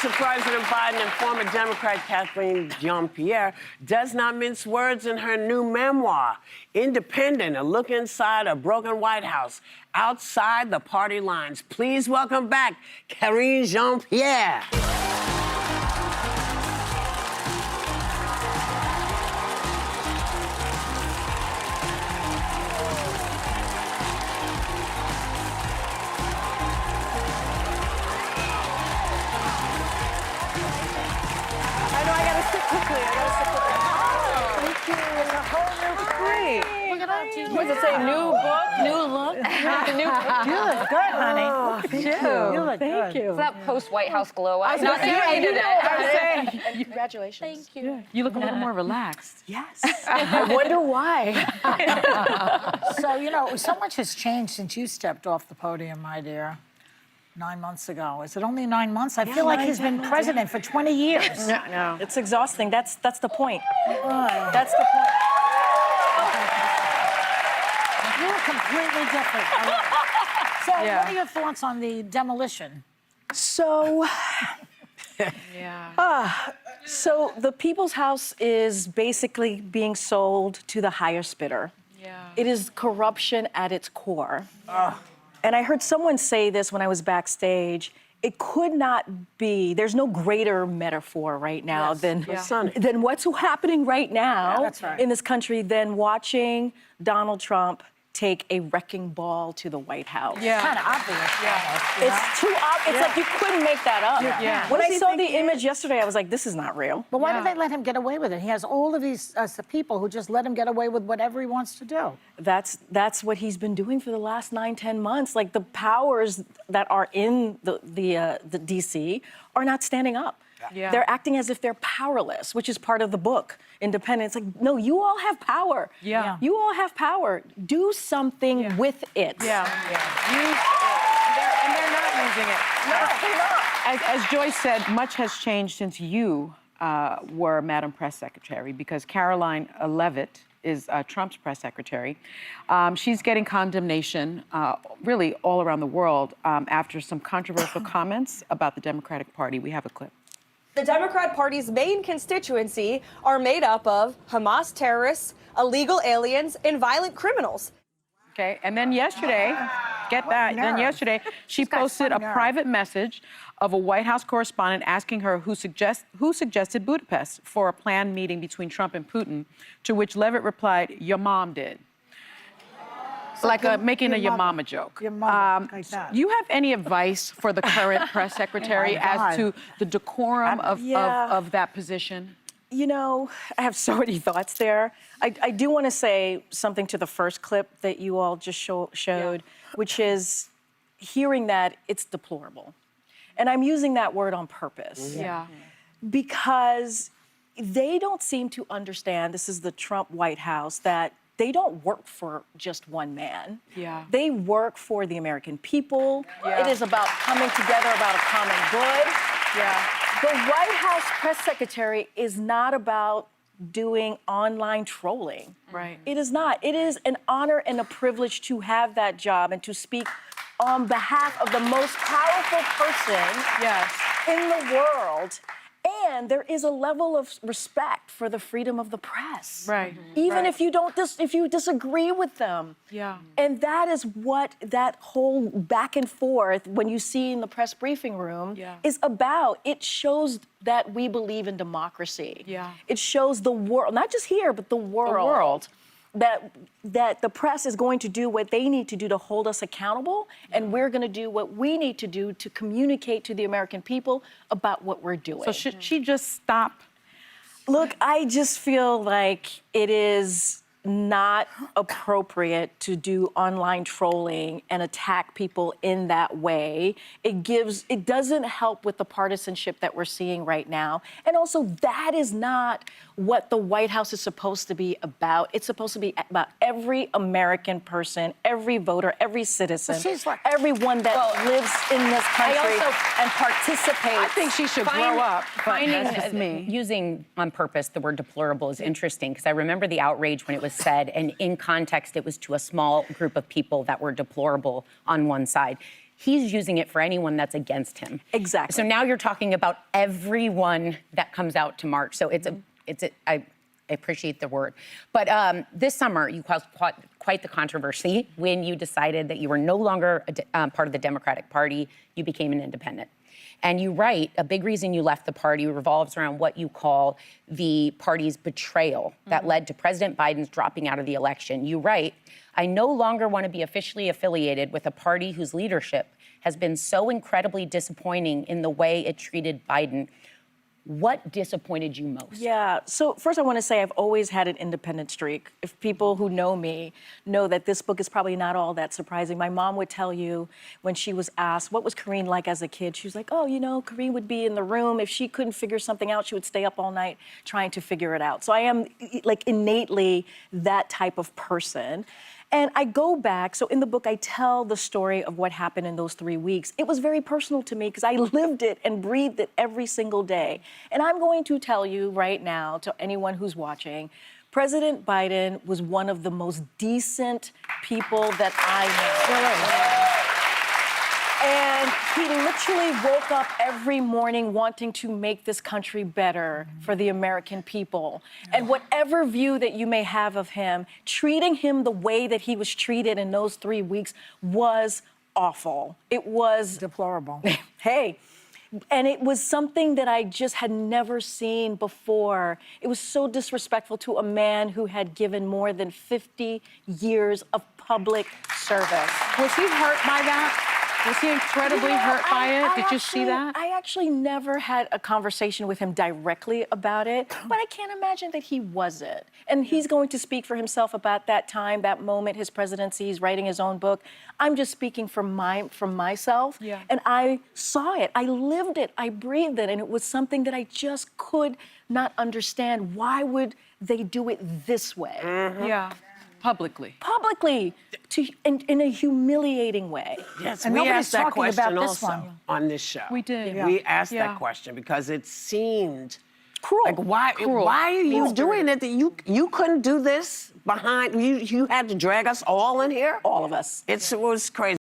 to President Biden and former Democrat Karoline Jean-Pierre does not mince words in her new memoir, Independent, a look inside a broken White House, outside the party lines. Please welcome back Karoline Jean-Pierre. What does it say? New book, new look. You look good, honey. Oh, Look at you. You look Thank good. you. It's that post-White House glow. I was not saying today. Congratulations. Thank you. You look a little more relaxed. Yes. I wonder why. So, you know, so much has changed since you stepped off the podium, my dear. 9 months ago. Is it only 9 months? I feel like he's been president for 20 years. No. It's exhausting. That's the point. That's the point. You were completely different. So, what are your thoughts on the demolition? So, so the People's House is basically being sold to the higher bidder. Yeah. It is corruption at its core. And I heard someone say this when I was backstage. It could not be, there's no greater metaphor right now than what's happening right now in this country than watching Donald Trump take a wrecking ball to the White House. It's kind of obvious. It's too obvious. It's like you couldn't make that up. When I saw the image yesterday, I was like, this is not real. But why did they let him get away with it? He has all of these people who just let him get away with whatever he wants to do. That's what he's been doing for the last 9-10 months. Like the powers that are in the DC are not standing up. Yeah. They're acting as if they're powerless, which is part of the book, Independence. Like, no, you all have power. Yeah. You all have power. Do something with it. Yeah. Use it. And they're not using it. No, they're not. As Joyce said, much has changed since you were Madam Press Secretary, because Karoline Leavitt is Trump's press secretary. She's getting condemnation really all around the world after some controversial comments about the Democratic Party. We have a clip. The Democrat Party's main constituency are made up of Hamas terrorists, illegal aliens, and violent criminals. Okay, and then yesterday, get that, then yesterday, she posted a private message of a White House correspondent asking her who suggested Budapest for a planned meeting between Trump and Putin, to which Leavitt replied, "Your mom did." Like making a your mama joke. Your mama, like that. You have any advice for the current press secretary as to the decorum of that position? You know, I have so many thoughts there. I do want to say something to the first clip that you all just showed, which is hearing that it's deplorable. And I'm using that word on purpose. Because they don't seem to understand, this is the Trump White House, that they don't work for just one man. They work for the American people. It is about coming together about a common good. The White House press secretary is not about doing online trolling. It is not. It is an honor and a privilege to have that job and to speak on behalf of the most powerful person in the world. And there is a level of respect for the freedom of the press. Even if you don't, if you disagree with them. And that is what that whole back and forth, when you see in the press briefing room, is about. It shows that we believe in democracy. It shows the world, not just here, but the world. That the press is going to do what they need to do to hold us accountable, and we're going to do what we need to do to communicate to the American people about what we're doing. So should she just stop? Look, I just feel like it is not appropriate to do online trolling and attack people in that way. It doesn't help with the partisanship that we're seeing right now. And also, that is not what the White House is supposed to be about. It's supposed to be about every American person, every voter, every citizen, everyone that lives in this country and participates. I think she should grow up, but that's just me. Using on purpose the word deplorable is interesting, because I remember the outrage when it was said, and in context, it was to a small group of people that were deplorable on one side. he's using it for anyone that's against him. Exactly. So now you're talking about everyone that comes out to march. So I appreciate the word. But this summer, you caused quite the controversy when you decided that you were no longer part of the Democratic Party. You became an independent. And you write, a big reason you left the party revolves around what you call the party's betrayal that led to President Biden's dropping out of the election. You write, I no longer want to be officially affiliated with a party whose leadership has been so incredibly disappointing in the way it treated Biden. What disappointed you most? Yeah, so first I want to say I've always had an independent streak. If people who know me know that this book is probably not all that surprising. My mom would tell you when she was asked, what was Karine like as a kid? She was like, oh, you know, Karine would be in the room. If she couldn't figure something out, she would stay up all night trying to figure it out. So I am like innately that type of person. And I go back, so in the book, I tell the story of what happened in those 3 weeks. It was very personal to me because I lived it and breathed it every single day. And I'm going to tell you right now, to anyone who's watching, President Biden was one of the most decent people that I know. And he literally woke up every morning wanting to make this country better for the American people. And whatever view that you may have of him, treating him the way that he was treated in those 3 weeks was awful. It was Deplorable. Hey, and it was something that I just had never seen before. It was so disrespectful to a man who had given more than 50 years of public service. Was he hurt by that? Was he incredibly hurt by it? Did you see that? I actually never had a conversation with him directly about it, but I can't imagine that he wasn't. And he's going to speak for himself about that time, that moment, his presidency. He's writing his own book. I'm just speaking from myself. Yeah. And I saw it. I lived it. I breathed it. And it was something that I just could not understand. Why would they do it this way? Yeah, publicly. Publicly, in a humiliating way. Yes, And we nobody's asked that talking question about this also one. on this show. We did. We asked Yeah. that question because it seemed Cruel. like why are you doing it? That you couldn't do this behind you had to drag us all in here. All of us. It was crazy.